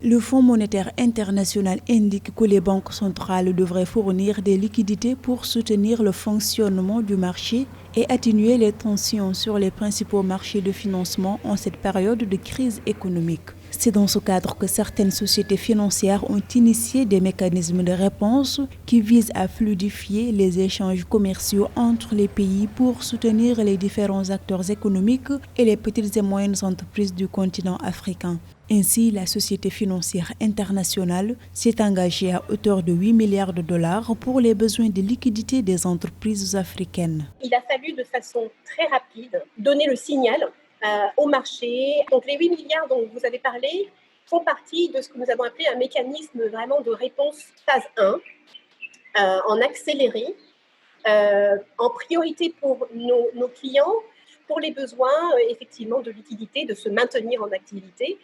Le Fonds monétaire international indique que les banques centrales devraient fournir des liquidités pour soutenir le fonctionnement du marché et atténuer les tensions sur les principaux marchés de financement en cette période de crise économique. C'est dans ce cadre que certaines sociétés financières ont initié des mécanismes de réponse qui visent à fluidifier les échanges commerciaux entre les pays pour soutenir les différents acteurs économiques et les petites et moyennes entreprises du continent africain. Ainsi, la Société financière internationale s'est engagée à hauteur de 8 milliards de dollars pour les besoins de liquidité des entreprises africaines. Il a fallu de façon très rapide donner le signal au marché. Donc les 8 milliards dont vous avez parlé font partie de ce que nous avons appelé un mécanisme vraiment de réponse phase 1, en accéléré, en priorité pour nos clients, pour les besoins effectivement de liquidité, de se maintenir en activité.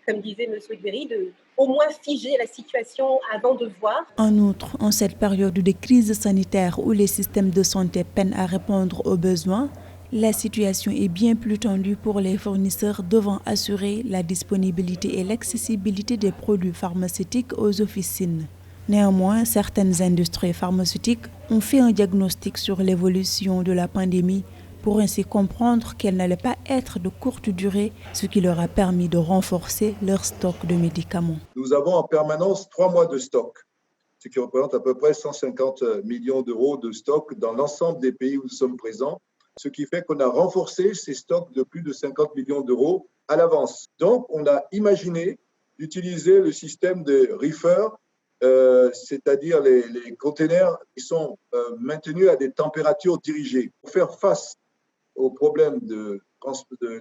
Comme disait M. Egberry, de au moins figer la situation avant de voir. En outre, en cette période de crise sanitaire où les systèmes de santé peinent à répondre aux besoins, la situation est bien plus tendue pour les fournisseurs devant assurer la disponibilité et l'accessibilité des produits pharmaceutiques aux officines. Néanmoins, certaines industries pharmaceutiques ont fait un diagnostic sur l'évolution de la pandémie pour ainsi comprendre qu'elle n'allait pas être de courte durée, ce qui leur a permis de renforcer leur stock de médicaments. Nous avons en permanence 3 mois de stock, ce qui représente à peu près 150 millions d'euros de stock dans l'ensemble des pays où nous sommes présents, ce qui fait qu'on a renforcé ces stocks de plus de 50 millions d'euros à l'avance. Donc, on a imaginé d'utiliser le système de reefer, c'est-à-dire les containers qui sont maintenus à des températures dirigées pour faire face au problème de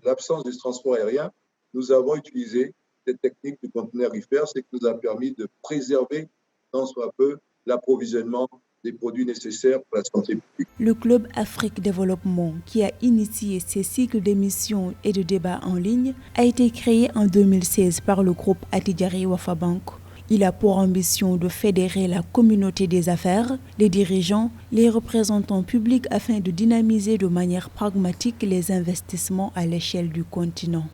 l'absence du transport aérien. Nous avons utilisé cette technique du conteneur reefer, ce qui nous a permis de préserver tant soit peu l'approvisionnement des produits nécessaires pour la santé publique. Le Club Afrique Développement, qui a initié ces cycles d'émissions et de débats en ligne, a été créé en 2016 par le groupe Attijari Wafa Bank. Il a pour ambition de fédérer la communauté des affaires, les dirigeants, les représentants publics afin de dynamiser de manière pragmatique les investissements à l'échelle du continent.